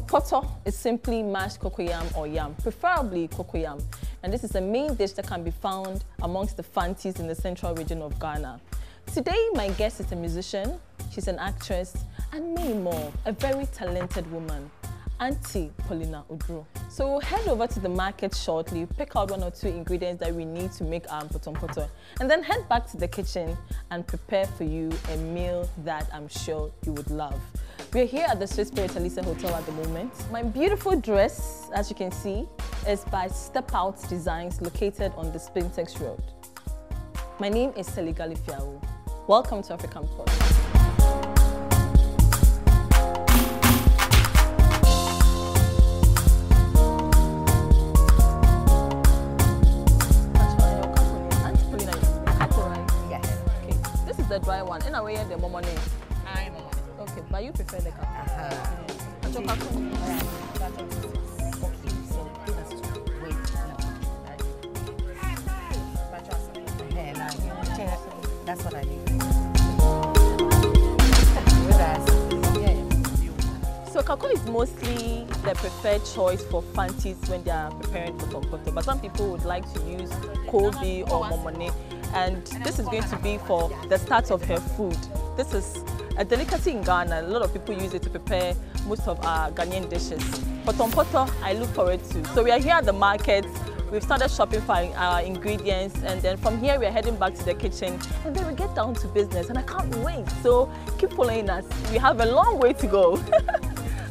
Poto is simply mashed cocoyam or yam, preferably cocoyam. And this is a main dish that can be found amongst the Fantis in the central region of Ghana. Today, my guest is a musician, she's an actress, and many more, a very talented woman, Auntie Paulina Oduro. So we'll head over to the market shortly, pick out 1 or 2 ingredients that we need to make our poto, and then head back to the kitchen and prepare for you a meal that I'm sure you would love. We're here at the Swiss Spirit Elisa Hotel at the moment. My beautiful dress, as you can see, is by Step Out Designs, located on the Spintex Road. My name is Seligali Fiawu. Welcome to African Pot. The dry one. In a way, the momone. Okay, but you prefer the cup. That's what I need. So kakao is mostly the preferred choice for Fantis when they are preparing for tompoto, but some people would like to use kobe or momone. And this is going to be for the start of her food. This is a delicacy in Ghana. A lot of people use it to prepare most of our Ghanaian dishes. For tompoto, I look forward to. So we are here at the market. We've started shopping for our ingredients, and then from here we are heading back to the kitchen, and then we get down to business, and I can't wait. So keep following us. We have a long way to go.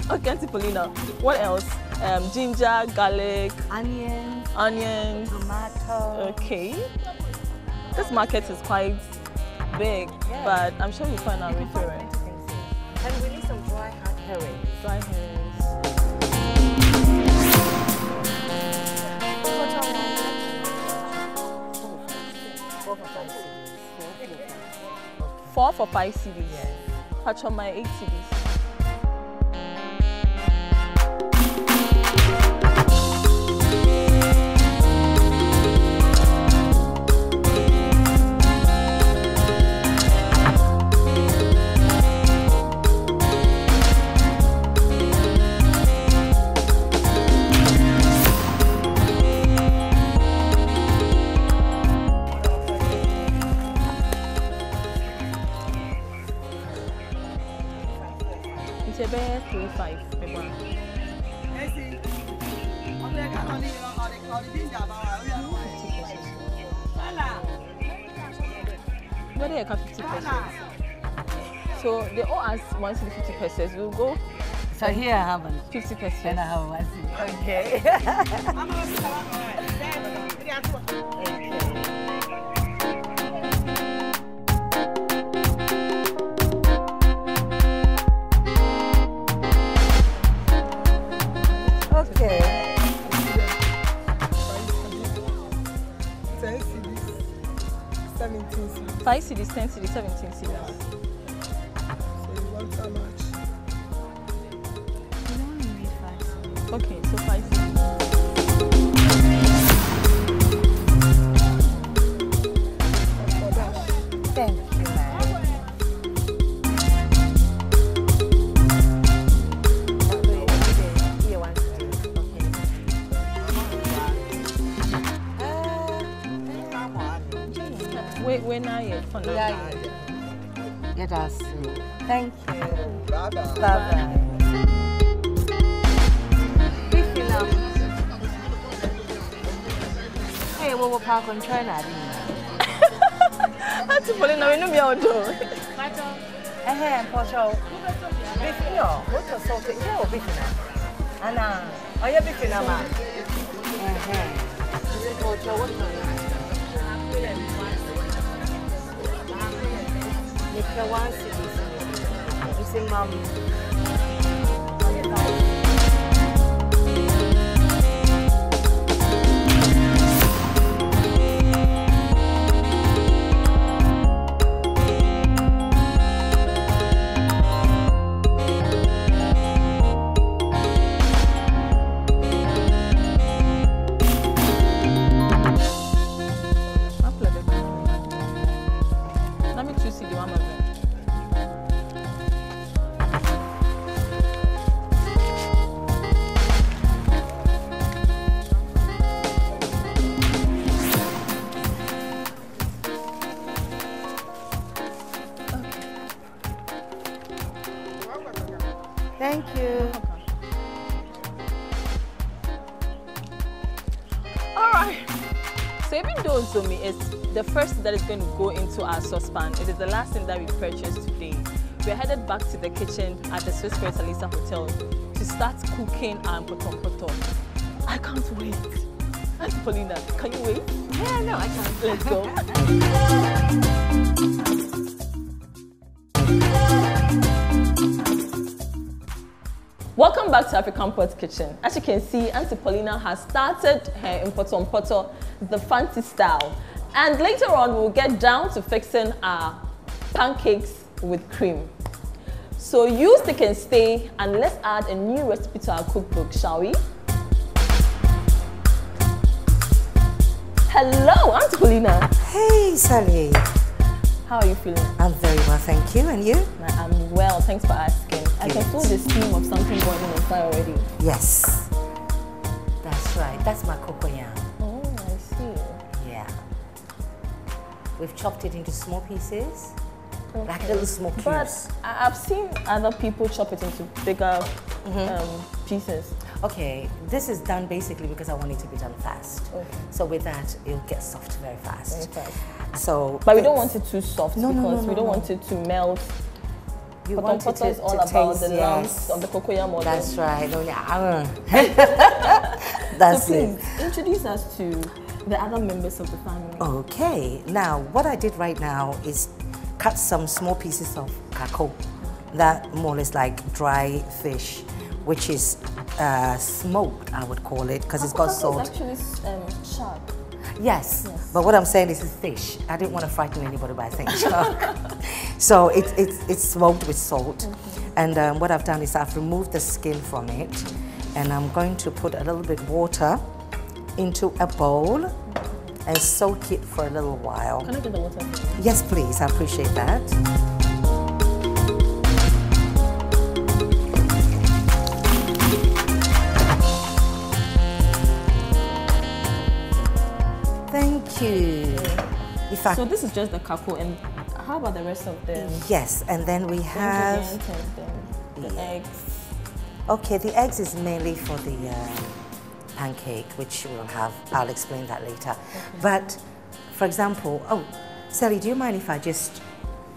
Okay, Auntie Paulina, what else? Ginger, garlic, onions, tomato. Okay. This market is quite big, yeah, but I'm sure we'll find our way through it. And we need some dry herrings. Dry herrings. 4 for 5 CDs. Yes. Patch on my 8 CDs. It's about 3-5. Where they are 50 pesos. So they all ask 150 pesos. We'll go. So here I have 50 pesos. And I have 150. Okay. Okay. 10 CDs, 17 CDs. 5 CDs, 10 CDs, 17 CDs. So you want how much? You only need 5 CDs. Okay, so 5 CDs. Thank you, ma'am. When are you? Let us see. Thank you. Bye-bye. Bye-bye. Hey, we'll park on China. Auntie Paulina, we know me out there. Porto. Beef, no. What's the salt? Yeah, beef now. Anna, are you beef now, ma? Porto, what's the Mr. One City. You see, Mom. So even though Zomi is the first thing that is going to go into our saucepan, it is the last thing that we purchased today. We're headed back to the kitchen at the Swiss Spirit Alisa Hotel to start cooking our poto. I can't wait. Auntie Paulina, can you wait? Yeah, no, I can't. Let's go. Welcome back to African Pot Kitchen. As you can see, Auntie Paulina has started her poto, the fancy style. And later on, we'll get down to fixing our pancakes with cream. So you stick and stay, and let's add a new recipe to our cookbook, shall we? Hello, Auntie Paulina. Hey, Sally. How are you feeling? I'm very well, thank you. And you? I'm well, thanks for asking. I can feel the steam of something burning on fire already. Yes. That's right. That's my cocoyam. Oh, I see. Yeah. We've chopped it into small pieces, like little small cubes. But I've seen other people chop it into bigger pieces. Okay, this is done basically because I want it to be done fast. Okay. So with that, it'll get soft very fast. Very fast. So, but we don't want it too soft because we don't want it to melt. You want it is all about the lumps of the cocoyam oil. That's right. That's so please, introduce us to the other members of the family. Okay. Now, what I did right now is cut some small pieces of kako. That more or less like dry fish, which is smoked, I would call it, because it's got salt. It's actually sharp. Yes, but what I'm saying is it's fish. I didn't want to frighten anybody by saying shark. So it's smoked with salt. And what I've done is I've removed the skin from it, and I'm going to put a little bit water into a bowl and soak it for a little while. Can I get the water? Yes, please. I appreciate that. Thank you. So this is just the kako, and how about the rest of them? Yes, and then we have the eggs. Okay, the eggs is mainly for the pancake, which we'll have. I'll explain that later. Okay. But for example, Sally, do you mind if I just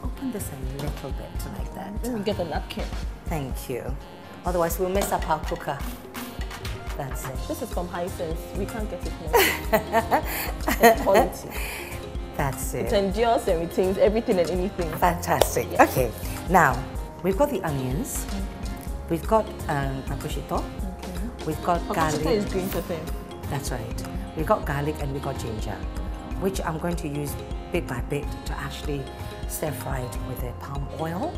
open this a little bit like that? Let me get the napkin. Thank you. Otherwise, we'll mess up our cooker. That's it. This is from Hisense. We can't get it messy. It's quality. That's it. It endures and retains everything and anything. Fantastic. Yes. Okay. Now, we've got the onions. We've got aposhito. We've got garlic. Aposhito is green pepper. That's right. We've got garlic and we've got ginger, which I'm going to use bit by bit to actually stir fry it with the palm oil.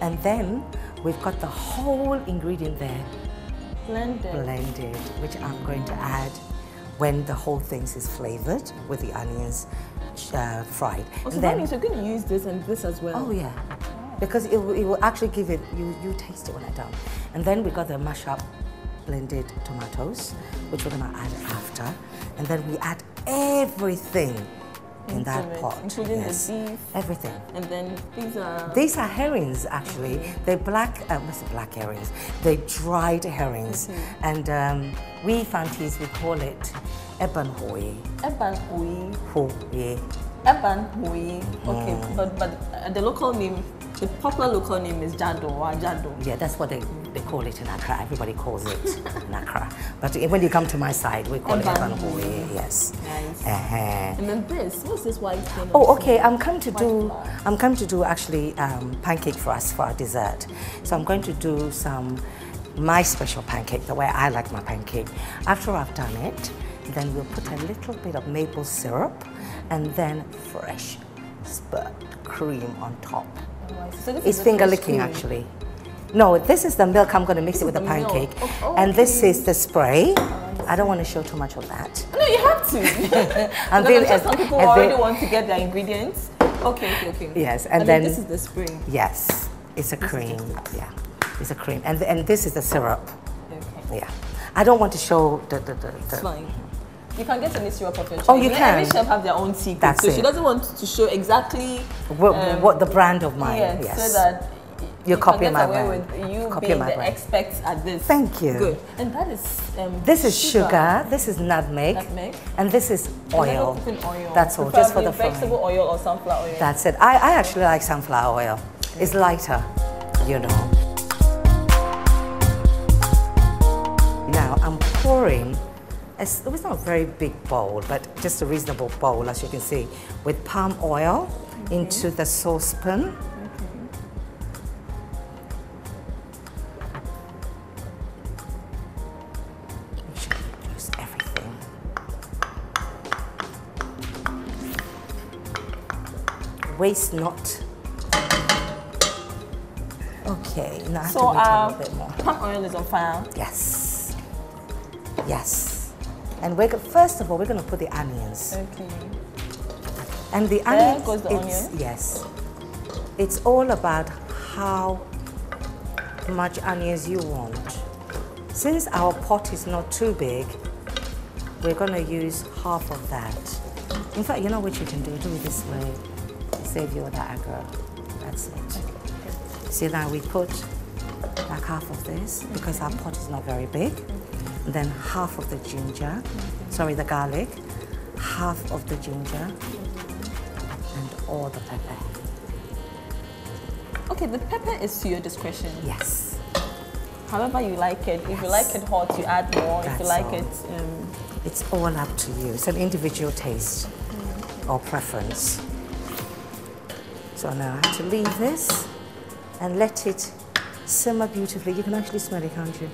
And then we've got the whole ingredient there. Blended, which I'm going to add when the whole thing is flavored with the onions fried. Oh, so that means you're going to use this and this as well? Oh yeah, because it will actually give it, you taste it when I'm done. And then we got the mashed up blended tomatoes, which we're going to add after. And then we add everything in that pot. Including the beef. Everything. And then these are herrings, actually. They're black, what's the black herrings? They're dried herrings. And we Fantis, we call it ebanhui. Ebanhui. Hui. Ebanhui. Okay, but the local name, the popular local name is Jado or Jado. Yeah, that's what they call it in Accra. Everybody calls it in Accra. But when you come to my side, we call it ebanhui. Yes. Nice. And then this, what's this white thing? Oh, okay. I'm coming to do actually pancake for us for our dessert. So I'm going to do my special pancake, the way I like my pancake. After I've done it, then we'll put a little bit of maple syrup and then fresh spurt cream on top. So it's finger licking actually. No, this is the milk. I'm going to mix it with the pancake. And this is the spray. I don't want to show too much of that. No, you have to. Some people already want to get their ingredients. Okay. Yes, and then this is the spray. Yes, it's a cream. Yeah, it's a cream. And this is the syrup. Okay. Yeah. I don't want to show the It's fine. You can get any syrup of your choice. Oh, you can. Every chef have their own secret. That's so she doesn't want to show exactly what the brand of mine. Yes. So that You copy get my away brand. with you Copy being my the brand. expert at this. Thank you. Good. And that is This is sugar, this is nutmeg, and this is oil. Oil. That's all, just for the vegetable frying. oil or sunflower oil. That's it. I actually like sunflower oil. It's lighter, you know. Now I'm pouring, it was not a very big bowl, but just a reasonable bowl, as you can see, with palm oil into the saucepan. Waste not. Okay, now I have to wait a little bit more. Palm oil is on fire. Yes. Yes. And first of all, we're going to put the onions. Okay. And the onions. There goes the onion. Yes. It's all about how much onions you want. Since our pot is not too big, we're going to use half of that. In fact, you know what you can do? Do it this way. Save you that aggro. That's it. See, now we put like half of this because our pot is not very big. And then half of the ginger, sorry, the garlic, half of the ginger, and all the pepper. Okay, the pepper is to your discretion. Yes. However you like it. If you like it hot, you add more. If you like it... It's all up to you. It's an individual taste or preference. So now I have to leave this and let it simmer beautifully. You can actually smell it, can't you?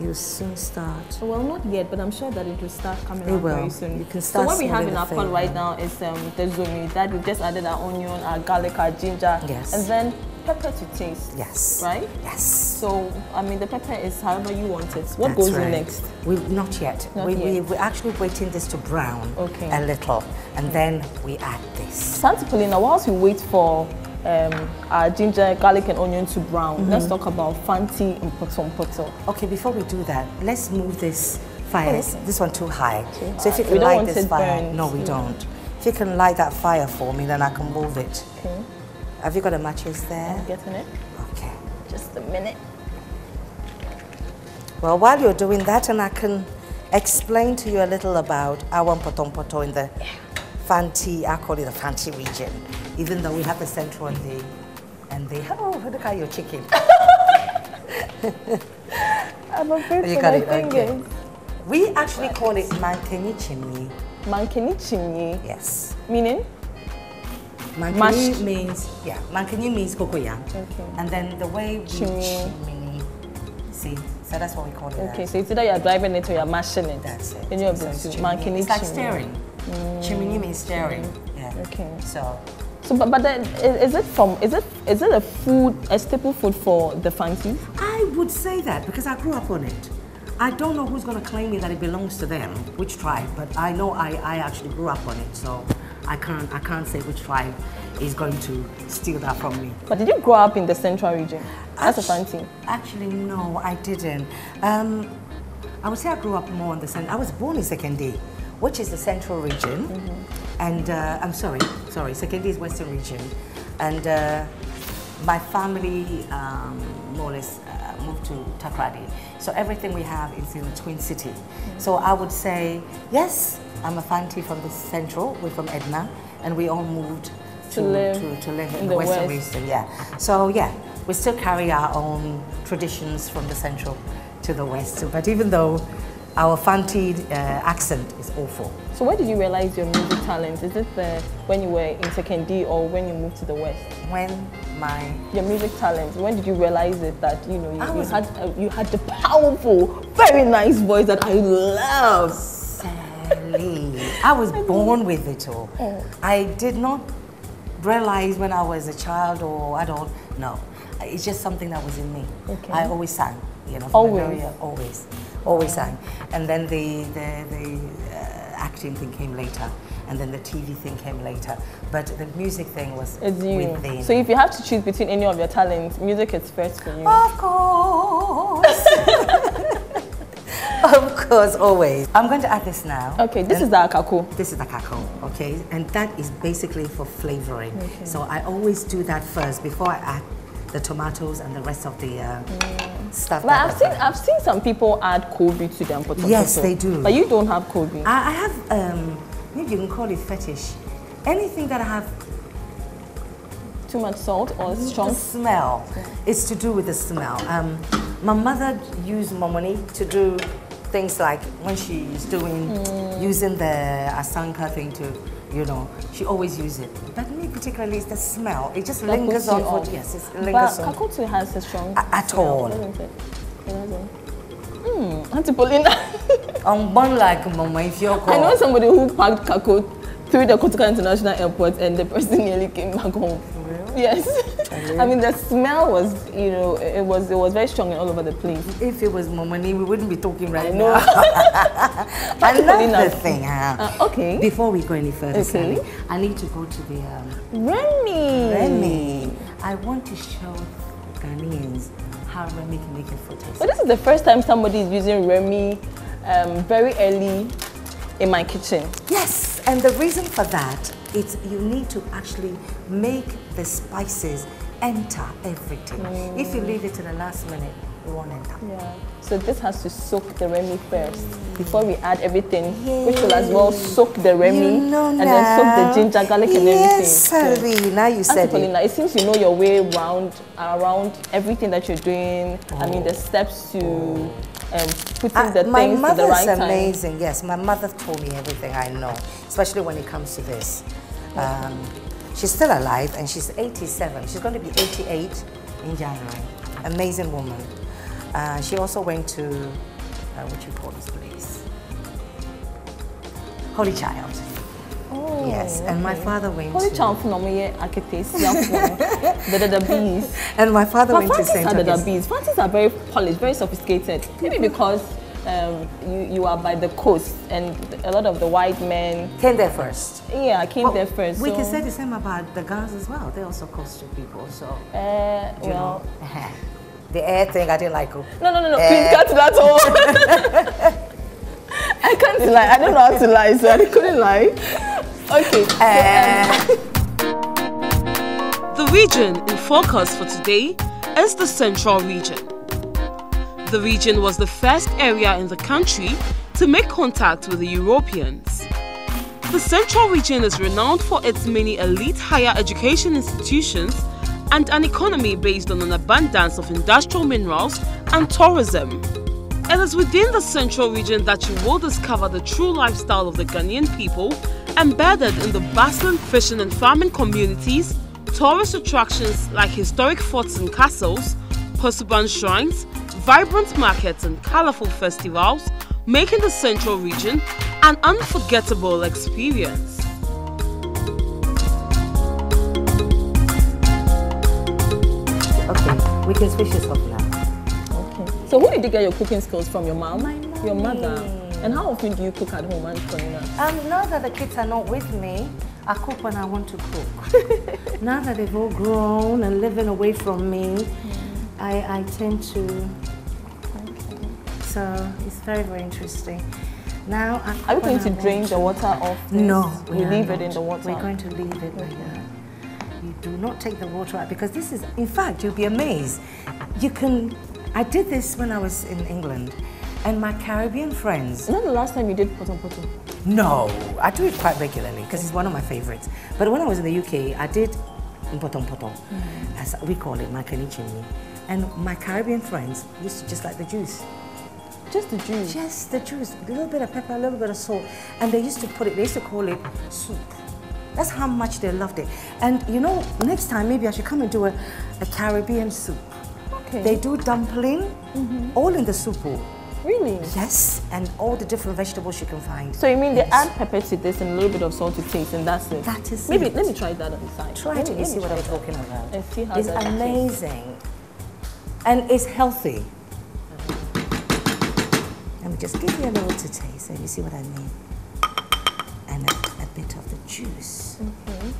It will soon start. Well, not yet, but I'm sure that it will start coming out very soon. You can start. So what we have in our pot right now is the zomi that we just added our onion, our garlic, our ginger, yes, and then pepper to taste. Yes. Right? Yes. So I mean, the pepper is however you want it. What goes in next? Not yet. We're actually waiting this to brown a little, and then we add this. Santi Paulina, whilst we wait for our ginger, garlic and onion to brown, let's talk about fanti and poto. Okay, before we do that, let's move this fire. This one too high. So if you We can don't light want this it fire. burnt. No, we don't. If you can light that fire for me, then I can move it. Okay. Have you got the matches there? I'm getting it. Okay. Just a minute. Well, while you're doing that, and I can explain to you a little about our poto in the Fanti, I call it the Fanti region, even though we have the central and the oh, look at your chicken. I'm afraid You for got my it, fingers. okay. We actually call it mankeni chimney. Mankeni chimney. Yes. Meaning? Mankeni means, mankeni means cocoyam. Okay. And then the way we chimney, see, so that's what we call it. Okay, so it's either you're driving it or you're mashing it. That's it. In your So book, it's mankeni it's like chimney. stirring. Chimney means stirring. Yeah. Okay. So but then is it a staple food for the Fantis? I would say that because I grew up on it. I don't know who's going to claim me that it belongs to them, which tribe, but I know I actually grew up on it, so I can't say which tribe is going to steal that from me. But did you grow up in the central region as a Fanti? Actually, no, I didn't. I would say I grew up more in the central. I was born in Sekende, which is the central region, and I'm sorry, Sekende is western region, and my family more or less moved to Takrady. So everything we have is in the Twin City. So I would say, yes, I'm a Fanti from the central, we're from Edna, and we all moved to live in the western region. Yeah. So yeah, we still carry our own traditions from the central to the west. But even though our Fanti accent is awful. So when did you realize your music talent? Is it when you were in Sekende or when you moved to the west? Your music talent. When did you realize it that you had the powerful, very nice voice that I love? Sally, I was born with it all. I did not realize when I was a child or adult. No, it's just something that was in me. Okay. I always sang. You know, always sang. And then the acting thing came later, and then the TV thing came later. But the music thing was within. So if you have to choose between any of your talents, music is first for you. Of course. Of course, always. I'm going to add this now. Okay, this is the akako. This is the akako, okay? And that is basically for flavoring. Okay. So I always do that first before I add the tomatoes and the rest of the stuff. But I've seen some people add Kobe to them. Yes, they do. But you don't have Kobe. I have, maybe you can call it fetish. Anything that I have too much salt or strong? The smell. It's to do with the smell. My mother used momoni to do things like when she's doing, using the asanka thing to, you know, she always uses it. But me particularly, it's the smell. It just lingers on for, yes, it lingers on. But kakutu has a strong at smell, all. doesn't it? It doesn't. Auntie Paulina. I'm born like mama if you're I know somebody who packed kakut through the Kotoka International Airport and the person nearly came back home. Really? Yes. I mean, the smell was, you know, it was very strong and all over the place. If it was momoni, we wouldn't be talking right now. Another thing. Okay. Before we go any further, Sally, I need to go to the Remy. I want to show Ghanaians how Remy can make your food taste. But this is the first time somebody is using Remy very early in my kitchen. Yes, and the reason for that is you need to actually make the spices enter everything. If you leave it to the last minute, it won't enter. Yeah. So this has to soak the Remy first before we add everything, which will as well soak the Remy and then soak the ginger, garlic, and everything. Yes, sorry. Now you said Paulina, it seems you know your way around everything that you're doing. I mean, the steps to putting the things to the right time. My mother is amazing. Yes, my mother told me everything I know, especially when it comes to this. She's still alive and she's 87. She's going to be 88 in January. Amazing woman. She also went to, what you call this place? Holy Child. Oh, yes, and my father went Holy to... Child the bees. And my father went to St. The bees. Fancies are very polished, very sophisticated. Maybe because you are by the coast and a lot of the white men... Came there first. Yeah, came there first. We can say the same about the girls as well. They're also coastal people, so... well... The air thing, I didn't like it. No. Please cut that all. I can't lie. I don't know how to lie, so I couldn't lie. Okay. The region in focus for today is the Central Region. The region was the first area in the country to make contact with the Europeans. The Central Region is renowned for its many elite higher education institutions and an economy based on an abundance of industrial minerals and tourism. It is within the Central Region that you will discover the true lifestyle of the Ghanaian people, embedded in the bustling fishing and farming communities, tourist attractions like historic forts and castles, Posuban shrines, vibrant markets and colorful festivals, making the Central Region an unforgettable experience. Okay, we can switch this off now. Okay. So who did you get your cooking skills from? Your mom? My mom. Your mother? And how often do you cook at home, Aunt Paulina? Now that the kids are not with me, I cook when I want to cook. Now that they've all grown and living away from me, I tend to... Okay. So it's very, very interesting. Now, are we going to drain the water off this? No. We leave it in the water? We're going to leave it like that. You do not take the water out because this is, in fact, you'll be amazed. You can, I did this when I was in England and my Caribbean friends. Is that the last time you did potom potom? No, I do it quite regularly because it's one of my favorites. But when I was in the UK, I did potom potom, as we call it, makani chimney. And my Caribbean friends used to just like the juice. Just the juice? Just the juice, a little bit of pepper, a little bit of salt. And they used to put it, they used to call it soup. That's how much they loved it. And you know, next time maybe I should come and do a Caribbean soup. Okay. They do dumpling, all in the soup bowl. Really? Yes, and all the different vegetables you can find. So you mean they add pepper to this and a little bit of salt to taste and that's it? That is maybe, it. Let me try that on the side. Try it and see what I'm talking about. And see how it's amazing. And it's healthy. Let me just give you a little to taste so you see what I mean. And a bit of the juice. Okay.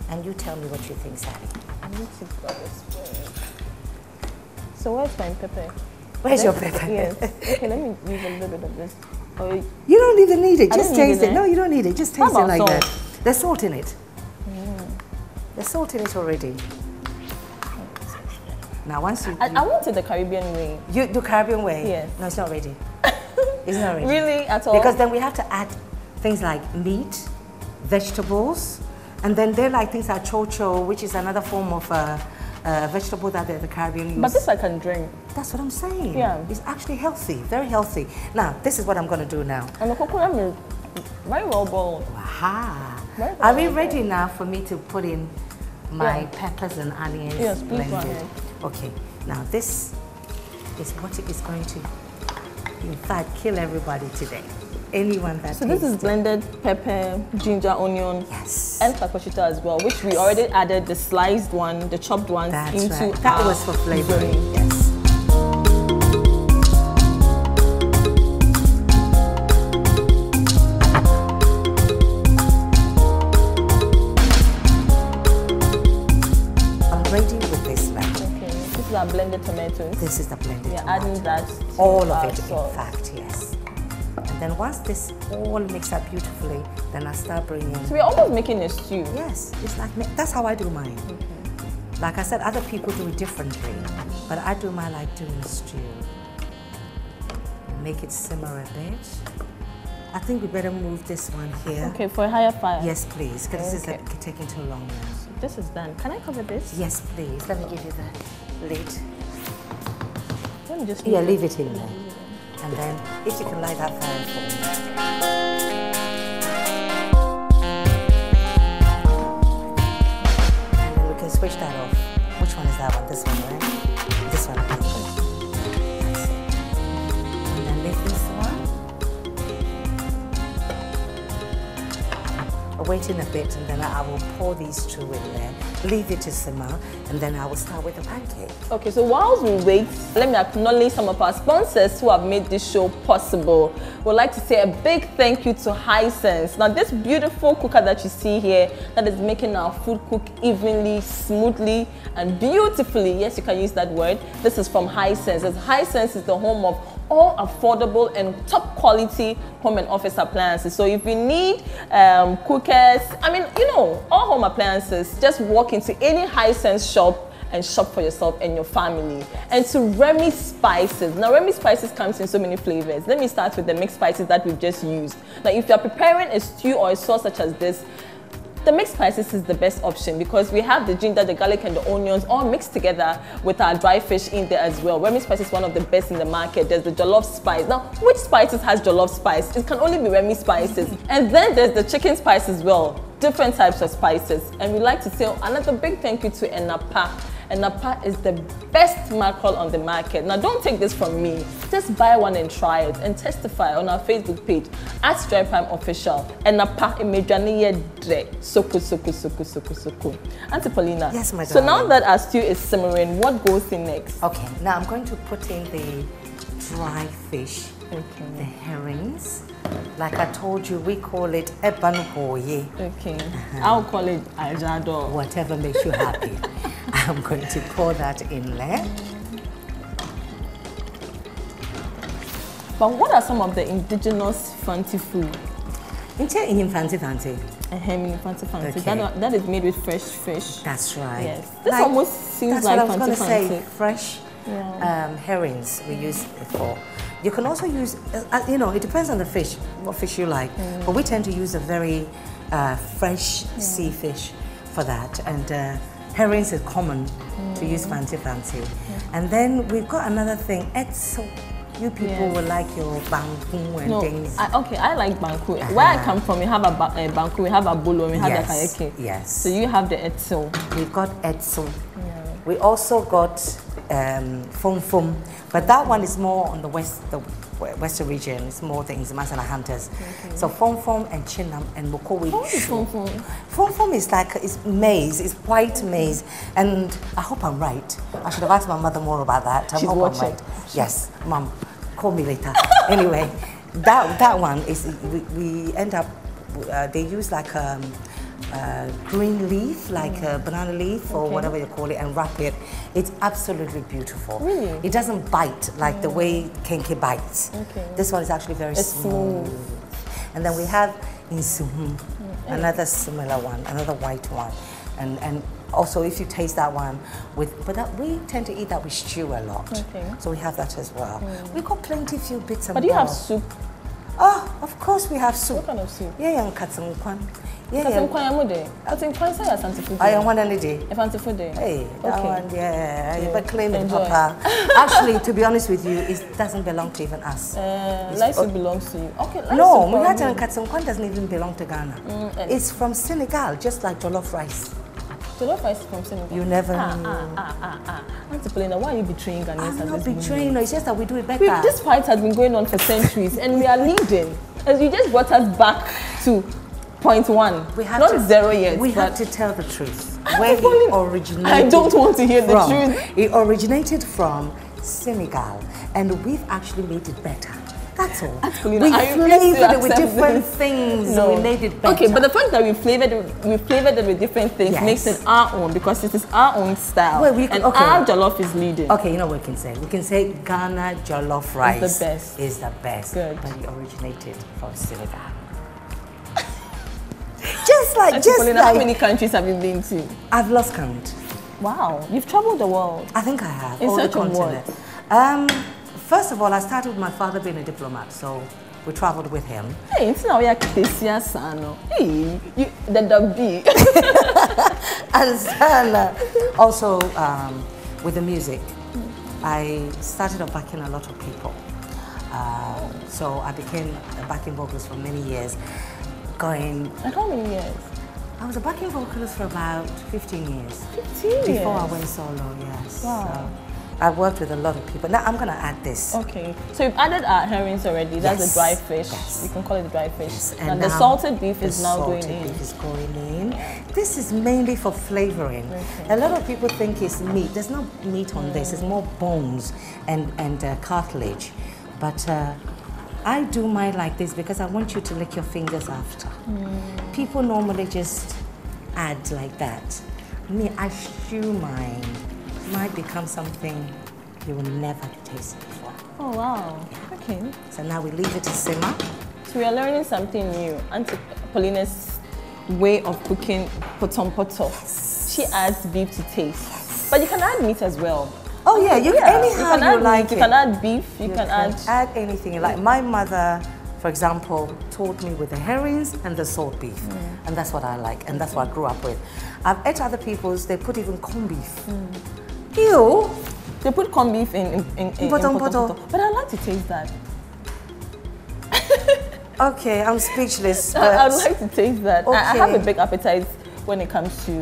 And you tell me what you think, Sally. I need to grab a spoon. So where's my pepper? Where's your pepper? Yes. Okay, let me use a little bit of this. You don't even need it. Just taste it. No, you don't need it. Just taste it like that. There's salt in it. There's salt in it already. Now once you... I want it the Caribbean way. You do Caribbean way? Yes. No, it's not ready. It's not ready. Really? At all? Because then we have to add things like meat, vegetables, and then they're like things like chocho, which is another form of vegetable that the Caribbean use. But this I can drink. That's what I'm saying. Yeah. It's actually healthy, very healthy. Now, this is what I'm going to do now. And the coconut is very well boiled. Aha. Very Are we well ready boiled. now for me to put in my peppers and onions Yes, please go blended? ahead. Okay. Now, this is what it is going to, in fact, kill everybody today. Anyone that So this is tastes it. blended pepper, ginger, onion, Yes. and pakoshita as well, which we already added the sliced one, the chopped ones That's into right. That our was for flavoring. zoni. Yes. I'm ready with this now. Okay, this is our blended tomatoes. This is the blended We are tomato. adding that to All of our it, sauce. in fact, yes. And then once this all mixed up beautifully, then I start bringing. So we're almost making a stew. Yes, it's like that's how I do mine. Like I said, other people do it differently, but I do mine like doing a stew. Make it simmer a bit. I think we better move this one here. Okay, for a higher fire. Yes, please, because this Okay. is taking too long now. This is done. Can I cover this? Yes, please. Let me give you the lid. Let me just Yeah, leave it in there. And then, if you can light that fire for me. And then we can switch that off. Which one is that one? This one, right? This one. Okay, good. That's it. And then leave this one. Waiting a bit, and then I will pour these two in there. Leave it to simmer, and then I will start with the pancake. Okay, so whilst we wait, let me acknowledge some of our sponsors who have made this show possible. We'd like to say a big thank you to Hisense. Now, this beautiful cooker that you see here, that is making our food cook evenly, smoothly, and beautifully. Yes, you can use that word. This is from Hisense. As Hisense is the home of all affordable and top quality home and office appliances. So if you need cookers, I mean, you know, all home appliances, just walk into any Hisense shop and shop for yourself and your family. And to Remy Spices. Now, Remy Spices comes in so many flavors. Let me start with the mixed spices that we've just used. Now, if you're preparing a stew or a sauce such as this, the mixed spices is the best option because we have the ginger, the garlic, and the onions all mixed together with our dry fish in there as well. Remy Spice is one of the best in the market. There's the jollof spice. Now, which spices has jollof spice? It can only be Remy Spices. And then there's the chicken spice as well. Different types of spices. And we like to say another big thank you to Enapa. Enapa is the best mackerel on the market. Now, don't take this from me. Just buy one and try it and testify on our Facebook page at JoyPriime Official. Enapa imejaniye dre soko. Auntie Paulina. Yes, my So now darling. that our stew is simmering, what goes in next? Okay, now I'm going to put in the dry fish, the Okay. herrings. Like I told you, we call it ebanhoye. Okay. I'll call it ajado. Whatever makes you happy. I'm going to pour that in there. But what are some of the indigenous fancy food? In fancy. Fancy. Okay. That is made with fresh fish. That's right. Yes. This almost seems that's like what I was going to say. fancy. Fresh Yeah. herrings we use it for. You can also use, you know, it depends on the fish, what fish you like. But we tend to use a very fresh sea fish for that. And herrings is common to use fancy. And then we've got another thing, etso. You people will like your banku and things. I like banku. Where I come from, we have a banku, we have a bolo, we have Yes, the kayeke. yes. So you have the etso. We've got etso. We also got fum, but that one is more on the western region. It's more things, Masana hunters. Okay. So fum and chinam and mokowe. What is fum? Fum is like, it's maize, it's white maize. And I hope I'm right. I should have asked my mother more about that. She's watching. I'm right. Yes, Mom, call me later. Anyway, that one is, we end up, they use like green leaf, like a banana leaf or whatever you call it, and wrap it. It's absolutely beautiful. Really? It doesn't bite like the way kenke bites. Okay. This one is actually very smooth. And then we have insuhum, another similar one, another white one. And also if you taste that one we tend to eat that with stew a lot. Okay. So we have that as well. We got plenty few bits and But do you have bobs. soup? Oh, of course we have soup. What kind of soup? Yeah, and katsunkwan. Yeah, Katsunkwan say Santifude. I want any day. Santifude. Hey, that Okay. one, yeah, Yeah. but claim it, Enjoy. Papa. Actually, to be honest with you, it doesn't belong to even us. Life soup belongs to you. Okay, life No, soup Mulata probably. and Katsunkwan doesn't even belong to Ghana. and- It's from Senegal, just like jollof rice. Jollof rice is from Senegal. You never Ah, knew. Auntie Paulina, why are you betraying Ghanaians I'm at not this moment? betraying, no, it's just that we do it better. This fight has been going on for centuries and we are leading. As you just brought us back to point one. We have not to, 0 yet. We have but to tell the truth. Auntie Where it Paulina, originated I don't want to hear the from. truth. It originated from Senegal, and we've actually made it better. That's all. Paulina, We I refuse to flavored it with accept different this. things. No. We made it better. Okay, but the fact that we flavored it with different things Yes. makes it our own because this is our own style. Well, and okay. our jollof is leading. Okay, you know what we can say? We can say Ghana jollof rice the best. is the best. Good. But it originated from Senegal. just Paulina, how like many countries have you been to? I've lost count. Wow, you've traveled the world. I think I have. In all the search of continent. First of all, I started with my father being a diplomat, so we traveled with him. Hey, it's now we are Kesia Sano. Hey, the W. And then, also with the music, I started off backing a lot of people. So I became a backing vocalist for many years. And how many years? I was a backing vocalist for about 15 years. 15 years. Before I went solo, yes. Wow. So I worked with a lot of people. Now I'm going to add this. Okay, so you've added our herrings already. That's Yes. the dry fish. Yes. You can call it the dry fish. Yes, And the salted beef is now going in. Beef is going in. This is mainly for flavoring. A lot of people think it's meat. There's no meat on this. It's more bones and cartilage. But I do mine like this because I want you to lick your fingers after. People normally just add like that. Me, I stew mine. Might become something you will never taste before. Oh, wow. Okay. So now we leave it to simmer. So we are learning something new. Auntie Paulina's way of cooking potompoto. She adds beef to taste. But you can add meat as well. Oh yeah, you can anyhow you like meat, it. You can add beef, you can add anything you like. My mother, for example, taught me with the herrings and the salt beef. And that's what I like, and that's what I grew up with. I've ate other people's, they put even corned beef. Ew. They put corned beef in Potompoto. But I like to taste that. Okay, I'm speechless. I'd like to taste that. Okay. I have a big appetite when it comes to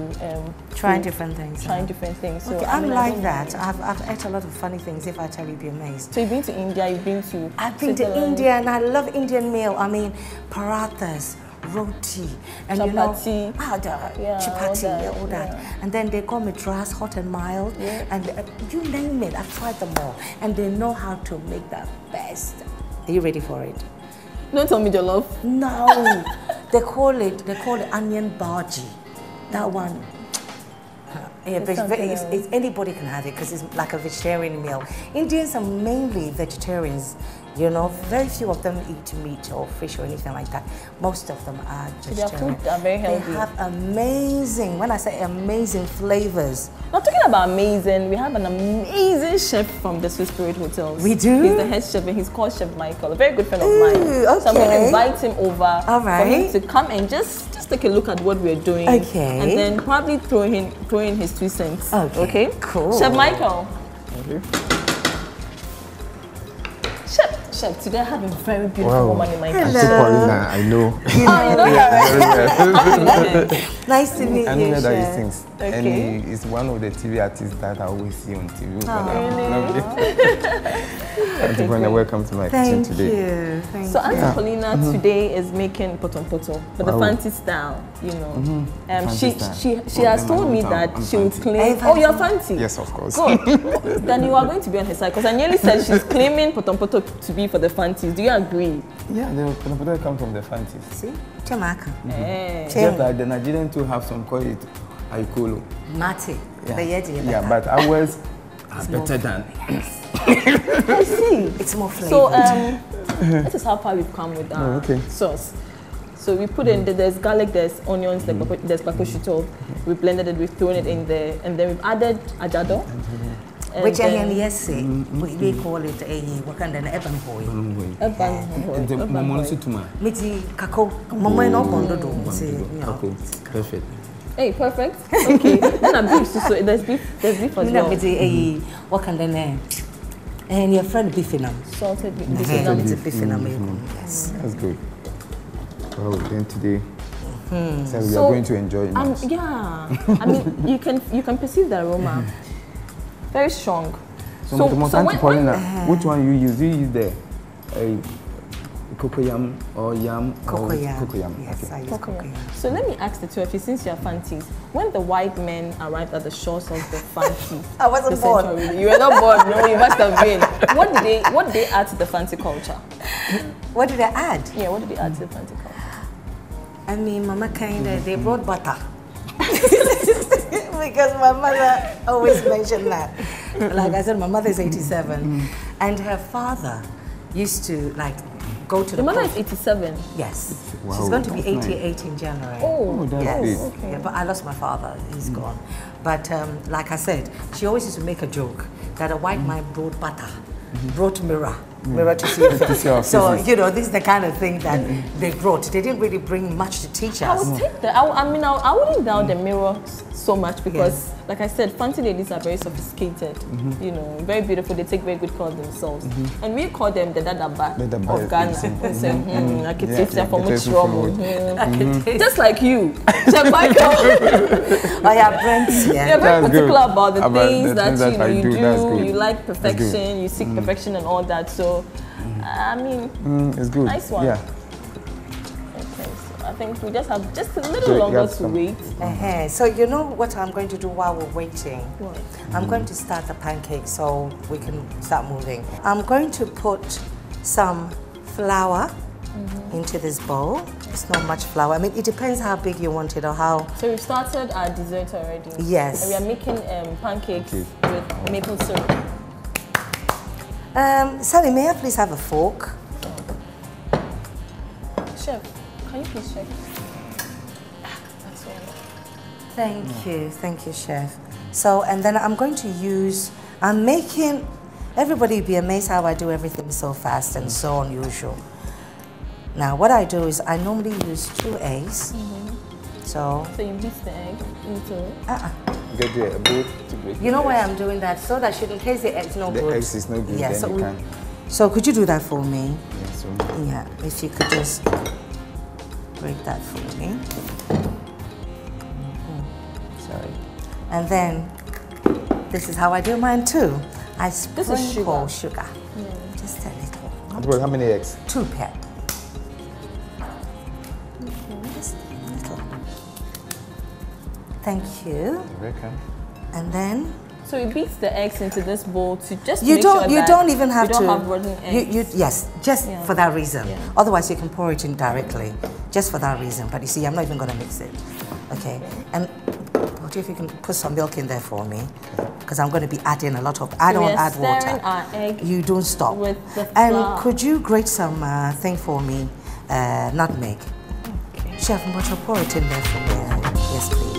trying food, different things. Trying different things. So Okay, I I'm mean, like that. I've ate a lot of funny things. If I tell you, you'd be amazed. So you've been to India, you've been to I've been to Switzerland. India and I love Indian meal. I mean, parathas, roti, and Chapati. chapati, all that. yeah. And then they call madras, hot and mild, Yeah. and you name it. I've tried them all, and they know how to make the best. Are you ready for it? Don't tell me jollof. No, they call it onion bhaji. That one. Yeah, it's anybody can have it because it's like a vegetarian meal. Indians are mainly vegetarians, you know. Very few of them eat meat or fish or anything like that. Most of them are vegetarian. Their food are very healthy. They have amazing, when I say amazing flavors. Now talking about amazing, we have an amazing chef from the Swiss Spirit Hotels. We do? He's the head chef and he's called Chef Michael, a very good friend of mine. Okay. So I'm going to invite him over All for him right. to come and just take a look at what we're doing. Okay. And then probably throw in his 2 cents. Okay, cool. Chef Michael. Chef, today I have a very beautiful woman in my Hello. kitchen. Paulina, I know. Oh, you know her, right? Nice to meet I you, know that he Chef. sings. Okay. And he is one of the TV artists that I always see on TV. Auntie Paulina, welcome to my kitchen Thank today. you. Thank So you. Auntie Paulina today is making potompoto, but the fancy style, you know. Fancy She style. has told me that I'm she would fancy. claim. Are you Oh, you're fancy. Yes, of course. Good. Then you are going to be on her side because I nearly said she's claiming potompoto to be for the fancies. Do you agree? Yeah, the potato come from the fancies. See? Chamaka. Eh. Just like the Nigerian too have some call it aikolo. Mate. Yeah, but ours are better than. I see. It's more flavored. So this is how far we've come with our okay. sauce. So we put in, there's garlic, there's onions, there's bakoshuto. We blended it, we've thrown it in there, and then we've added ajado. Which yes, we call it a what kind of eban boy. Miti kako, mama no bondo do. Okay, perfect. Hey, perfect. Okay. Then a beef, so there's beef as well. Miti what kind of name? And your friend beefinam. Salted beef. Yes. That's good. Well, then today, so we are going to enjoy it. Yeah. I mean, you can perceive the aroma. Very strong. So Paulina, which one you use? You use the cocoyam or yam? Cocoyam. Yes, okay. I use cocoyam. So let me ask the two of you, since you are fancies, when the white men arrived at the shores of the fancy, I wasn't born. You were not born. No, you must have been. What did they add to the fancy culture? What did they add? Yeah, what did they add to the fancy culture? I mean, Mama they brought butter. Because my mother always mentioned that. Like I said, my mother is 87, and her father used to go to the mother is 87? Yes. Wow, she's going to be 88 nice. In January. Oh, that's yes. Okay. Yeah, but I lost my father. He's gone. But like I said, she always used to make a joke that a white man brought butter, brought mirror to see your face. So, you know, this is the kind of thing that they brought. They didn't really bring much to teach us. I would take that. I wouldn't doubt the mirror so much because, like I said, fancy ladies are very sophisticated, you know, very beautiful. They take very good care of themselves. And we call them the dadaba of Ghana. I can taste that from which trouble. Just like you. Michael. You're very particular about the things that you do. You like perfection, you seek perfection and all that. So, I mean, it's good. Nice one. Yeah. I think we just have just a little longer to wait. So you know what I'm going to do while we're waiting? What? I'm going to start the pancake so we can start moving. I'm going to put some flour into this bowl. It's not much flour. I mean, it depends how big you want it or how. So we've started our dessert already. Yes. And we are making pancakes with maple syrup. Sally, may I please have a fork? Chef, can you please check? That's all. Thank you, Chef. So, and then I'm going to use, everybody will be amazed how I do everything so fast and so unusual. Now, what I do is I normally use 2 eggs. So you beat the egg into it? Get a bowl to break. You know why I'm doing that? So that in case the egg's no good. The eggs is no good, yeah, then you can. So could you do that for me? Yeah, so. Yeah, if you could just break that for me. Sorry. And then, this is how I do mine too. I sprinkle sugar. Just a little. Well, how many eggs? 2 pairs. Just a little. Thank you. You're welcome. And then, so it beats the eggs into this bowl to just you make don't sure you that don't even have you to. don't have rotten eggs. Yes, just for that reason. Yeah. Otherwise, you can pour it in directly, just for that reason. But you see, I'm not even going to mix it. Okay. And if you can put some milk in there for me, because I'm going to be adding a lot of. I don't add water. Our egg you don't stop. with the and flour. could you grate some thing for me, nutmeg? Okay. Chef, but you pour it in there for me. Yes, please.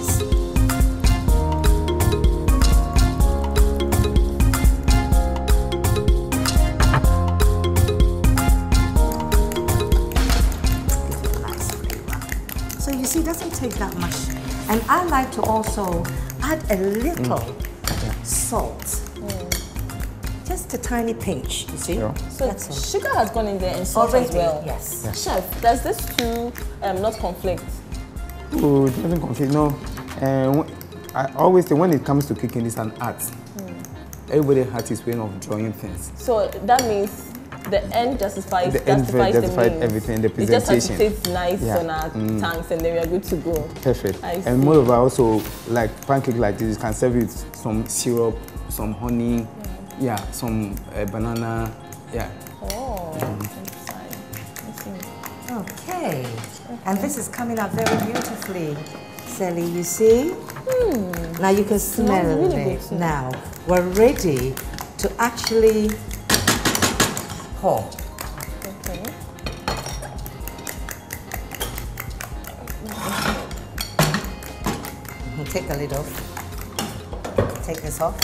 You see, it doesn't take that much. And I like to also add a little salt. Just a tiny pinch, you see? Yeah. So sugar has gone in there and salt as well. Yes. Yeah. Chef, does this two not conflict? Oh, it doesn't conflict, no. I always say when it comes to cooking, it's an art. Everybody has his way of drawing things. So that means the end justifies the means. Everything, the presentation. It just has to taste nice on our tongues and then we are good to go. Perfect. And moreover, also, like pancake like this, you can serve it with some syrup, some honey, some banana, Oh, okay. And this is coming out very beautifully. Sally, you see? Now you can smell really it. Now, we're ready to actually pour. Okay. Take the lid off. Take this off.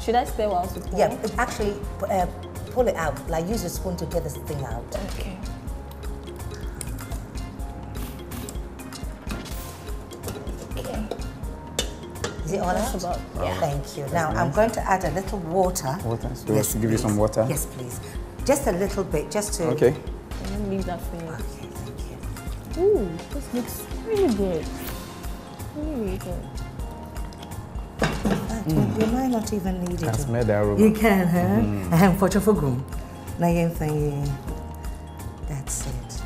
Should I stir while to pour? Yeah, actually, pull it out. Like use a spoon to get this thing out. Okay. Is it all out? About, yeah. Thank you. Now I'm going to add a little water. Water. So yes, give you some water. Yes, please. Just a little bit, just to. Okay. And then leave that for you. Okay, thank you. Ooh, this looks really good. Really good. You might not even need it. I smell the aroma. You can, huh? That's it.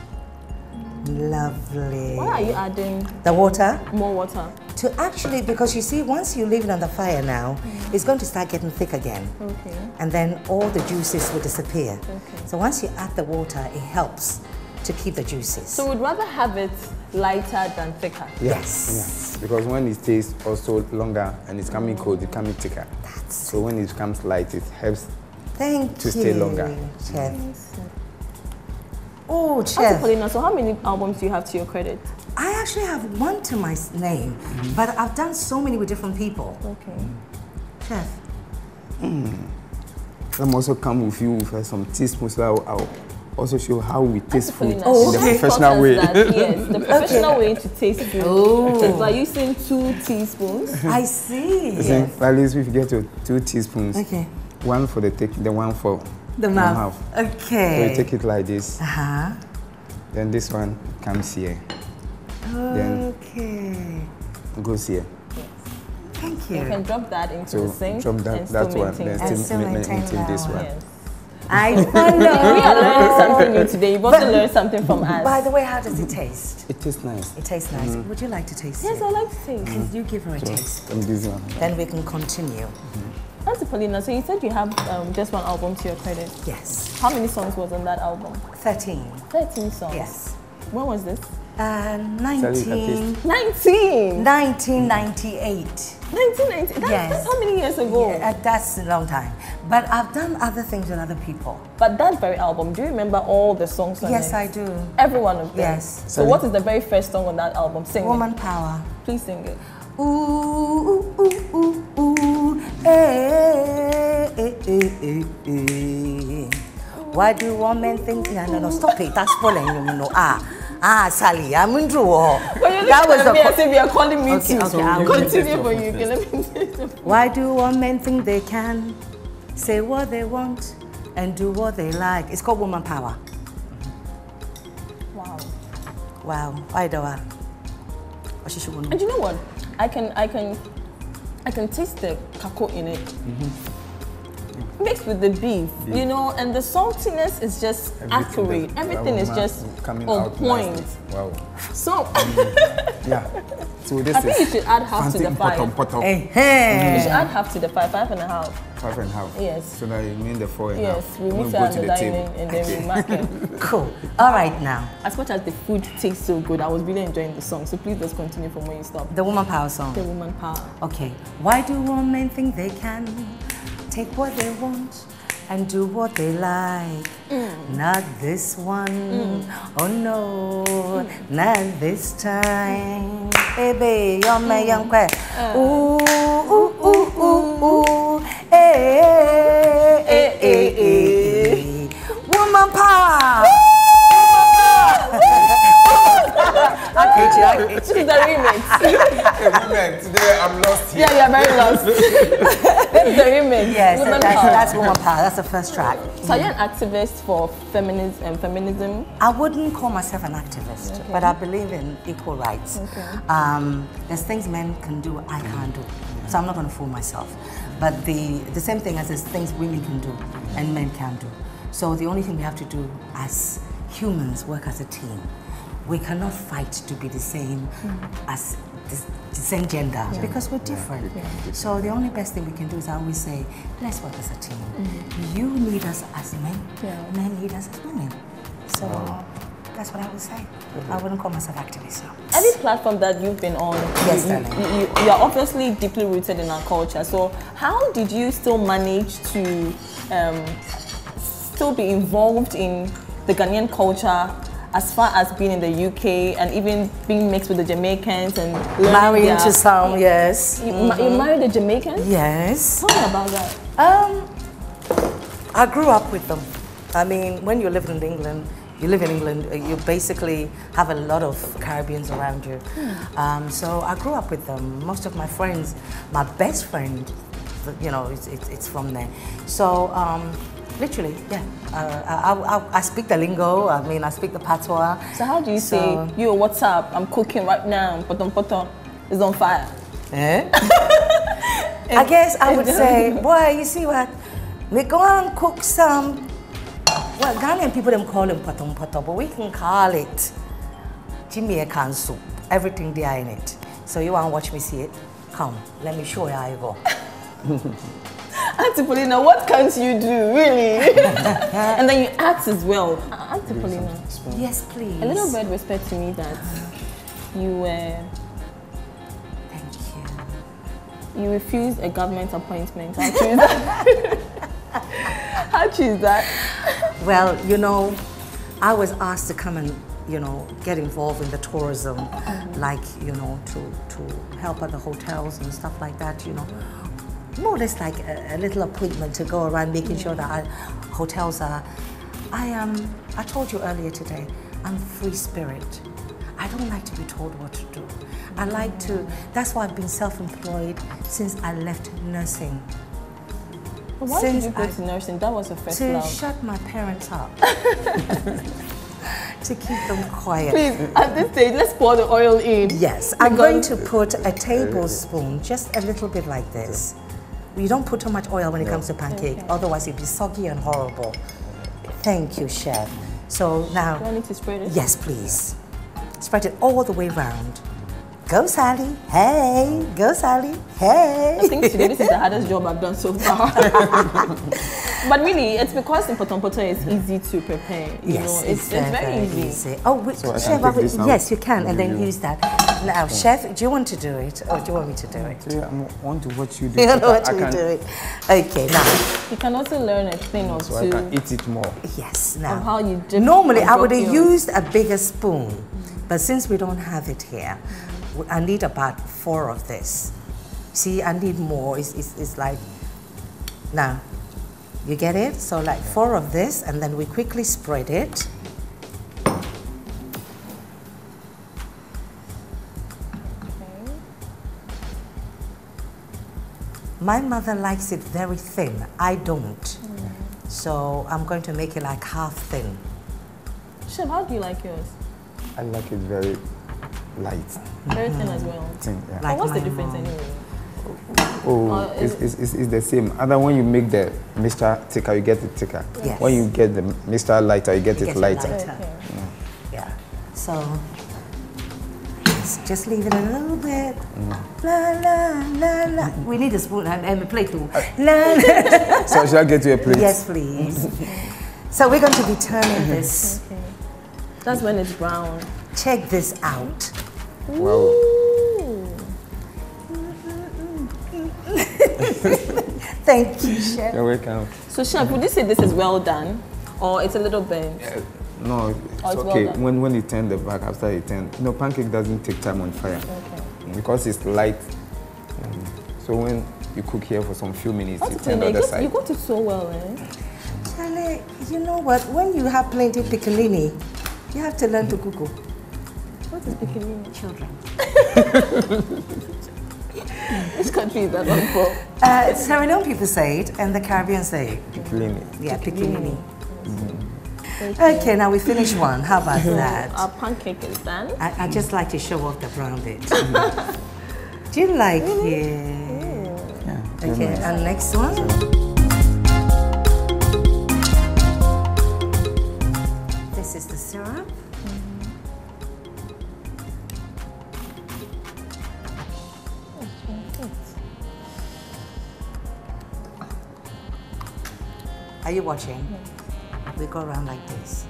Lovely. Why are you adding the water? More water. To actually, because you see, once you leave it on the fire now, it's going to start getting thick again. Okay. And then all the juices will disappear. Okay. So once you add the water, it helps to keep the juices. So we'd rather have it lighter than thicker? Yes. Yeah. Because when it stays also longer and it's coming cold, it's coming thicker. So when it becomes light, it helps to stay longer. Chef. Oh, Chef. Auntie Paulina, so how many albums do you have to your credit? I actually have one to my name, but I've done so many with different people. Okay. Chef. I'm also come with you with some teaspoons. So I'll also show how we taste food in Oh, the okay. professional way. Yes, the professional way to taste food is by using 2 teaspoons. I see. Yes. At least we get to 2 teaspoons. Okay. One for the one for the mouth. Okay. So you take it like this. Then this one comes here. Okay. Then goes here. Thank you. You can drop that into the sink. Drop that one. Then still maintain this one. Yes. I follow. We are learning something new today. You've also learned something from us. By the way, how does it taste? It tastes nice. It tastes nice. Would you like to taste it? Yes, I like to taste. Can you give her a taste? This one. Then we can continue. Auntie Paulina, so you said you have just one album to your credit. Yes. How many songs was on that album? 13. 13 songs. Yes. When was this? 1998. 1998. That's how many years ago? Yeah, that's a long time. But I've done other things with other people. But that very album, do you remember all the songs on Yes, it? I do. Every one of them? Yes. So what is the very first song on that album? Sing Woman it. Power. Please sing it. Ooh, ooh, ooh, ooh, ooh, eh, eh, eh, eh, eh. Why do women think? No, stop it. That's spoiling you, know. Sally, I'm into war. That was the as if you're calling me okay, to. okay, I'll continue for you. Okay, let me Why do women think they can say what they want and do what they like? It's called Woman Power. Wow. Wow. Why do I? And you know what? I can taste the kako in it. Mixed with the beef, you know, and the saltiness is just accurate. Everything is just on point. Wow. So, yeah. So this I think you should add half to the 5. You should add half to the 5, 5.5. 5.5. Yes. So that you mean the 4.5. Yes, we mix it at the dining and then we mark it. Cool. All right now. As much as the food tastes so good, I was really enjoying the song. So please just continue from where you stopped. The Woman Power song. The Woman Power. Okay. Why do women think they can take what they want and do what they like? Not this one. Oh no, not this time. Baby, you're my young queen. Ooh, ooh, ooh, ooh, ooh. Hey, hey, hey, hey. Woman power. This is the remix. Today I'm lost here. Yeah, you're very lost. This is the remix. Yes, Woman that's Power. Woman Power. That's the first track. So are you an activist for feminism? I wouldn't call myself an activist, but I believe in equal rights. Okay. There's things men can do, I can't do. So I'm not going to fool myself. But the same thing as there's things women can do and men can do. So the only thing we have to do as humans, work as a team. We cannot fight to be the same as the same gender because we're different. So the only best thing we can do is I always say, let's work as a team. You need us as men, men need us as women. So that's what I would say. I wouldn't call myself activist. So. Every platform that you've been on, you are obviously deeply rooted in our culture. So how did you still manage to still be involved in the Ghanaian culture as far as being in the UK and even being mixed with the Jamaicans and marrying to some, yes. You married a Jamaican? Yes. Tell me about that. I grew up with them. I mean, when you live in England, you basically have a lot of Caribbeans around you. So I grew up with them. Most of my friends, my best friend, you know, it's from there. So literally, yeah. I speak the lingo. I mean, I speak the patois. So how do you say, yo, what's up? I'm cooking right now. Potom is on fire. Eh? I guess I would say, boy, you see what? We go and cook some. Well, Ghanaian people don't call it potom, but we can call it Jamaican soup. Everything there in it. So you want to watch me see it? Come, let me show you how you go. Auntie Paulina, what can't you do, really? And then you act as well. Auntie Paulina. Yes, please. A little bit respect to me that you Thank you. You refused a government appointment. How true is that? How true is that? Well, you know, I was asked to come and, you know, get involved in the tourism, like, you know, to help at the hotels and stuff like that, you know. More or less like a little appointment to go around making sure that our hotels are... I told you earlier today, I'm free spirit. I don't like to be told what to do. I like to... That's why I've been self-employed since I left nursing. But why did you go to nursing? That was the first love. To shut my parents up. To keep them quiet. Please, at this stage, let's pour the oil in. Yes, I'm going to put a tablespoon, just a little bit like this. You don't put too much oil when it comes to pancake, otherwise it'll be soggy and horrible. Thank you, chef. So now... Do I need to spread it? Yes, please. Spread it all the way around. Go, Sally. Hey. Go, Sally. Hey. I think today this is the hardest job I've done so far. But really, it's because in potom is easy to prepare. You know, it's very easy. Oh, so chef, yes, you can, and then use that. Now, chef, do you want to do it, or do you want me to do it? Yeah, I want to watch you do You it. want to do it. Okay, now. You can also learn a thing or two. I can eat it more. Yes, now. Of how you dip. Normally, I would have used a bigger spoon, but since we don't have it here, I need about 4 of this. See, I need more. It's like, now, you get it? So like 4 of this, and then we quickly spread it. Okay. My mother likes it very thin. I don't. So I'm going to make it like half thin. Chef, how do you like yours? I like it very light. Very thin as well. Thin, yeah. Like what's the my difference mom. anyway? Oh, it's the same. Other when you make the mixture thicker, you get it thicker. Yes. When you get the mixture lighter, you get it lighter. Okay. Yeah. So just leave it a little bit. La la la la. We need a spoon and a plate too. La, la. So shall I get you a plate? Yes, please. So we're going to be turning this. Okay. That's when it's brown. Check this out. Wow. Thank you, chef. You're welcome. So, chef, would you say this is well done, or it's a little burnt? No, it's it's okay. well done. When you turn the back, after you turn, pancake doesn't take time on fire. Okay. Because it's light. So when you cook here for some few minutes, you turn the other side. You got it so well, eh? Charlie, you know what? When you have plenty piccolini, you have to learn to cook. What is piccolini? Children. Which country is that one for? Sierra Leone people say it, and the Caribbean say it. Piccolini. Yeah, piccolini. Okay, now we finished one. How about that? Our pancake is done. I just like to show off the brown bit. Do you like it? Yeah. Okay, and next one. This is the syrup. Are you watching? We go around like this.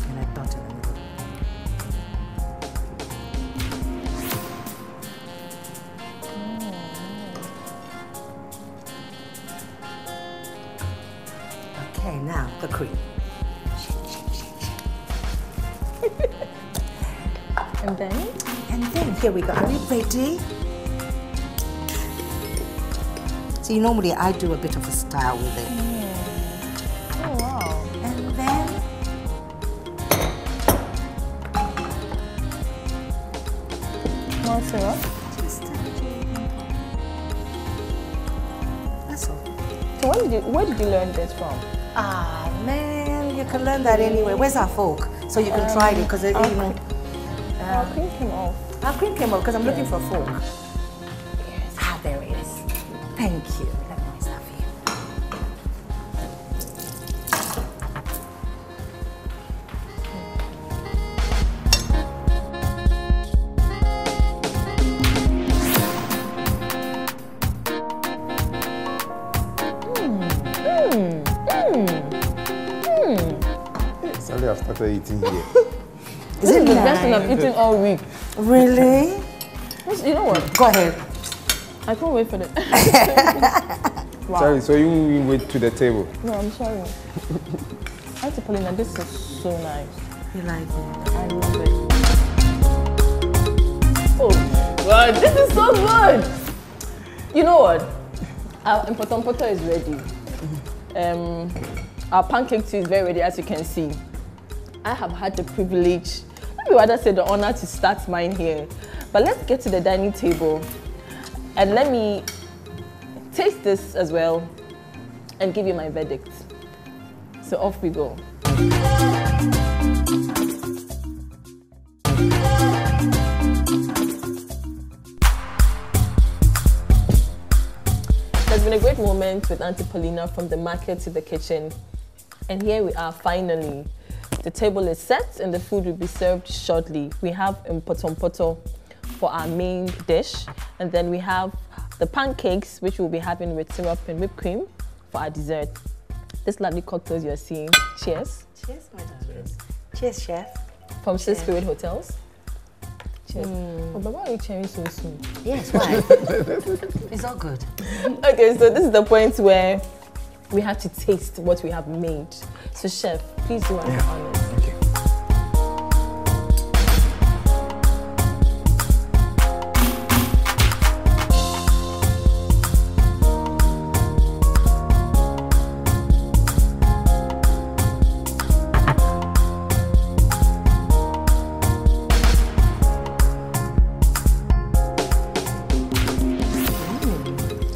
And I dot in the middle. Okay, now the cream. And then here we go. Are we ready? See, normally I do a bit of a style with it. oh wow. And then More syrup. just that's all. So where did you learn this from? Ah man, you can learn that anyway. Where's our fork? So you can try it because you know. Our cream came off. Our cream came up because I'm looking for a fork. Yes. Ah, there it is. Thank you. Let me serve you. Sorry, I've started eating here. This is the best thing I've eaten all week. Really? You know what? Go ahead. I can't wait for this. Wow. Sorry, so you wait to the table? No, I'm sorry. Auntie Paulina, this is so nice. You like it? I love it. Oh God, this is so good. You know what? Our important is ready. Our pancake too is very ready, as you can see. I have had the privilege, maybe rather say the honor, to start mine here. But let's get to the dining table and let me taste this as well and give you my verdict. So off we go. There's been a great moment with Auntie Paulina from the market to the kitchen. And here we are finally. The table is set and the food will be served shortly. We have poto for our main dish. And then we have the pancakes, which we'll be having with syrup and whipped cream for our dessert. This lovely cocktails you're seeing. Cheers. Cheers, my darling. Cheers, chef. From Sea Spirit Hotels. Cheers. Oh, but why are you cheering so soon? Yes, why? It's all good. Okay, so this is the point where we have to taste what we have made. So chef, please do us the honors. Okay.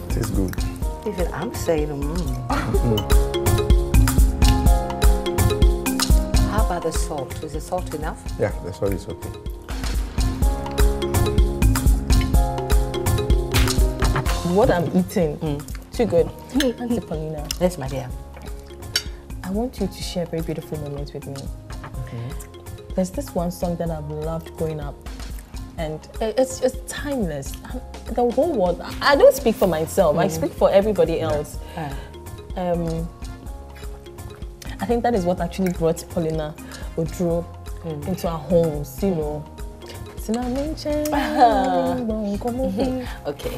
Tastes good. Even I'm saying, How about the salt? Is the salt enough? Yeah, that's all is okay. What I'm eating, too good. Auntie Paulina, Yes, my dear. I want you to share a very beautiful moment with me. There's this one song that I've loved growing up, and it's just timeless. The whole world, I don't speak for myself, I speak for everybody else. I think that is what actually brought Paulina Oduro into our homes, you know. Okay.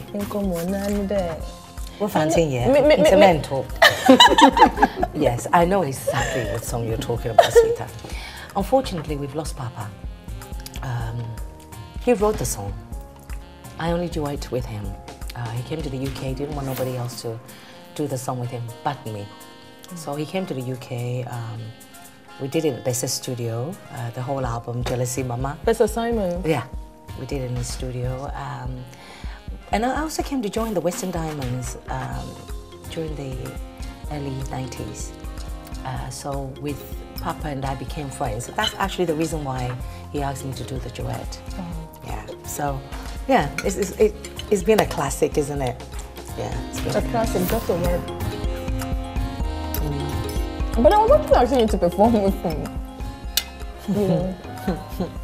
What fancy, yeah? It's a mental. Yes, I know exactly what song you're talking about, sweetheart. Unfortunately, we've lost Papa. He wrote the song. I only duet with him. He came to the UK, didn't want nobody else to do the song with him but me. So he came to the UK. We did it at Bessa Studio, the whole album, Jealousy Mama. Bessa Simon. Yeah, we did it in the studio. And I also came to join the Western Diamonds during the early 90s. So with Papa and I became friends. That's actually the reason why he asked me to do the duet. Yeah, so yeah, it's been a classic, isn't it? Yeah, it's been A classic, just a word. But I was actually asking you to perform with me. You know.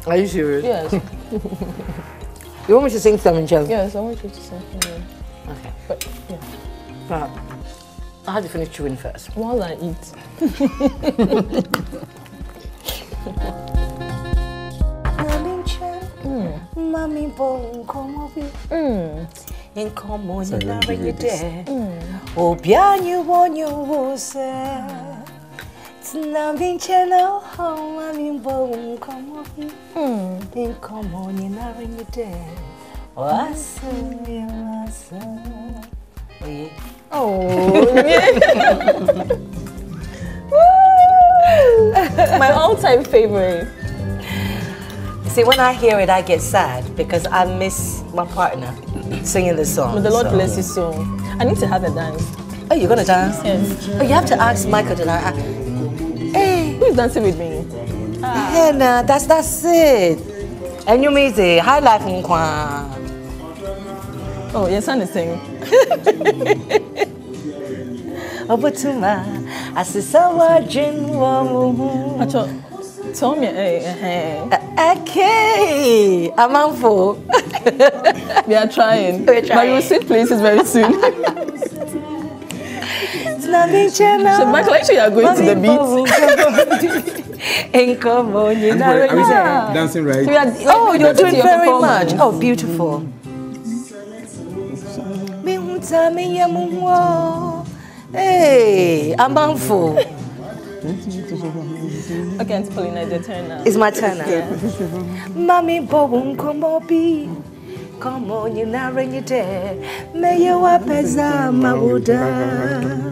Are you serious? Yes. You want me to sing something, Joe? Yes, I want you to sing for me. Okay. But yeah, Right. I had to finish chewing first. while I eat. Mami bon como vi in como na rede o pianyu wonyu wose Snapping channel, home, I mean, bone, come on, come on, you're not in the day. Oh, my all-time favorite. See, when I hear it, I get sad because I miss my partner singing the song. May the Lord bless you so. I need to have a dance. Oh, you're gonna dance? Yes. Oh, you have to ask Michael to dance. Hey, Who is dancing with me? hey, nah, that's it. And you mean the high life in Kwan. Oh, your son is singing. Obatuma, Asisawa Jinwa. Acho, tell me, Okay, I'm on for. we are trying. We're trying. But you will see places very soon. So, Michael, actually, you are going to the beat. Are we dancing right? Oh, you're doing very much. Oh, beautiful. Hey, I'm on for. Okay, Auntie Paulina, it's your turn now. It's my turn now. Yeah. Mommy, Bob, come on, be. Come on, you're not ready there. May you apeza, Mabuda.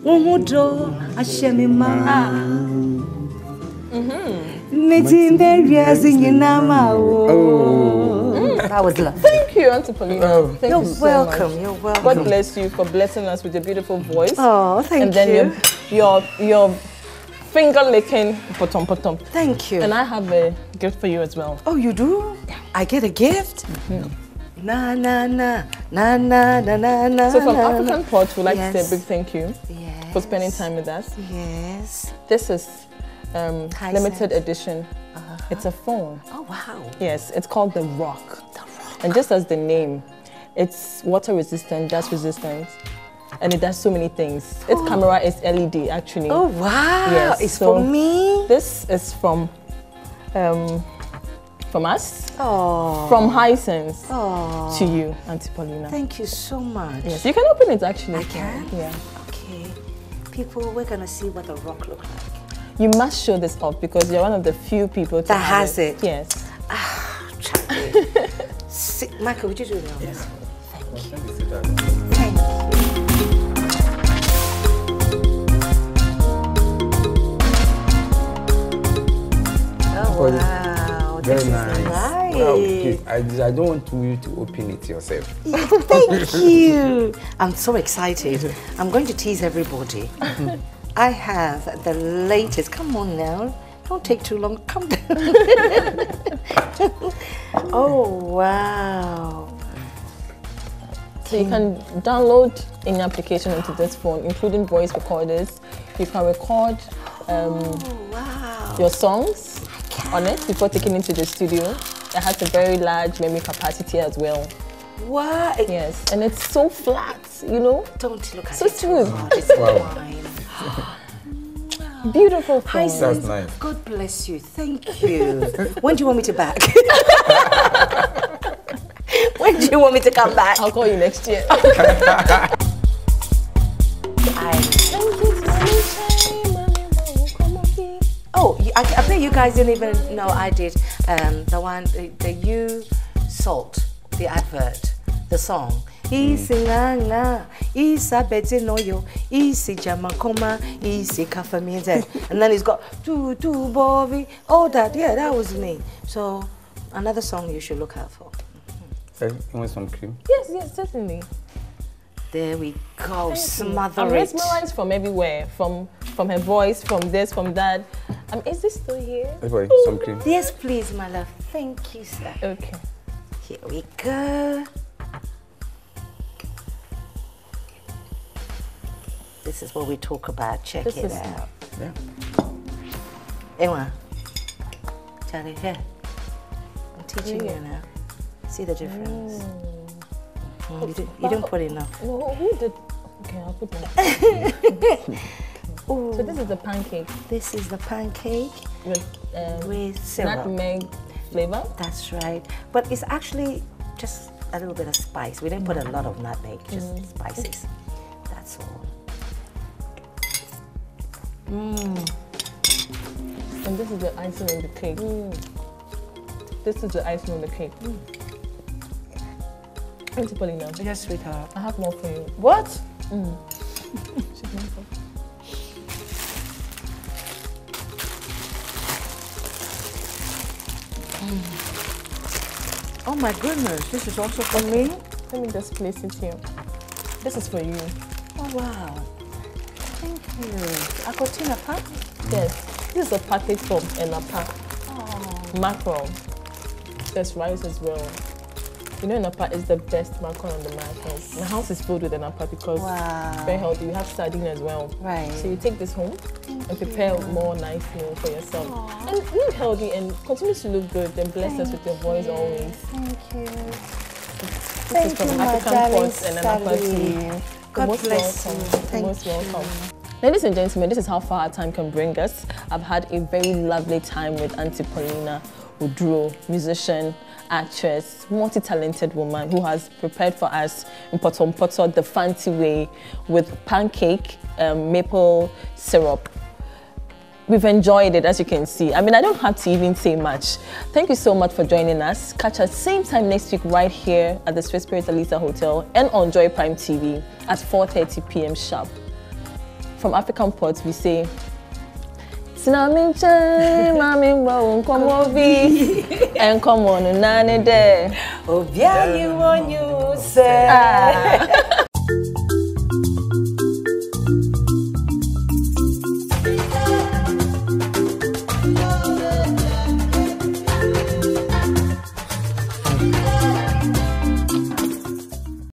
Umudo, Ashemi Ma. Meeting berries in your nama. That was love. Thank you, Auntie Paulina. Thank You're you so welcome. much. You're welcome. God bless you for blessing us with your beautiful voice. Oh, thank and then you. your finger licking potom potom. Thank you. And I have a gift for you as well. Oh, you do? I get a gift? Na na na na na na na na. So from African Pot, we'd like to say Yes. a big thank you for spending time with us. Yes. This is limited edition. It's a phone. Oh, wow. Yes, it's called the Rock. And just as the name, it's water resistant, dust resistant, and it does so many things. Its camera is LED actually. Oh, wow. Yes, It's so for me? This is from us, Oh. from Hisense Oh. to you, Auntie Paulina. Thank you so much. Yes, you can open it actually. I can? Yeah. Okay. People, we're going to see what the rock looks like. You must show this off because you're one of the few people That have has it. Yes. Michael, would you do that? Yes. Thank you. Oh, wow. Very This nice. is nice. Wow, please, I don't want you to open it yourself. Thank you. I'm so excited. I'm going to tease everybody. I have the latest. Come on now. Don't take too long. Come down. Oh, wow. So you can download any application into this phone, including voice recorders. You can record Wow. your songs on it before taking it to the studio. It has a very large memory capacity as well. Wow. Yes, and it's so flat, you know. Don't look at So it too smooth. hard. It's fine. Beautiful Hi, phone. That's nice. God bless you. Thank you. When do you want me to back? When do you want me to come back? I'll call you next year. Oh, I bet you guys didn't even know I did the one, the You Salt, the advert, the song. Isi nganga, isa beti noyo, isi jamakoma, isi kafamiente. And then he's got tu bovi, all that. Yeah, that was me. So another song you should look out for. You want some cream? Yes, certainly. There we go. Smother I'm it. mesmerized from everywhere, from her voice, from this, from that. Is this still here? Everybody, some cream. Yes, please, my love. Thank you, sir. Okay. Here we go. This is what we talk about. Check This it is- out. Yeah. Emma, Charlie, here. I'm teaching Yeah. you now. See the difference? You didn't put enough. No, who did? Okay, I'll put that. So this is the pancake This is the pancake with with syrup. nutmeg flavor. That's right. But it's actually just a little bit of spice. We didn't put a lot of nutmeg, just spices. That's all. And this is the icing on the cake. This is the icing on the cake. Auntie Paulina. Yes, sweetheart. I have more for you. What? Oh my goodness, this is also for me? Let me just place it here. This is for you. Oh wow. Thank you. I got in a pack? Yes. This is a package from Enapa. Mackerel. There's rice as well. You know, Enapa is the best mackerel on the market. My house is filled with Enapa because it's very healthy. You have sardine as well. Right. So you take this home and prepare a more nice meal for yourself. And live healthy and continue to look good and bless us with your voice always. Thank you. This is from African Pots and Enapa tea. God Most bless welcome. you. You're most welcome. Ladies and gentlemen, this is how far our time can bring us. I've had a very lovely time with Auntie Paulina Oduro, musician, actress, multi-talented woman who has prepared for us in potom poto the fancy way with pancake, maple syrup. We've enjoyed it, as you can see. I mean, I don't have to even say much. Thank you so much for joining us. Catch us same time next week right here at the Swiss Spirit Elisa Hotel and on JoyPriime TV at 4:30 p.m. sharp. From African Pots, we say, Sinami chan, mami wo nkomo bi, enkomo no nane de. Obia you on you say.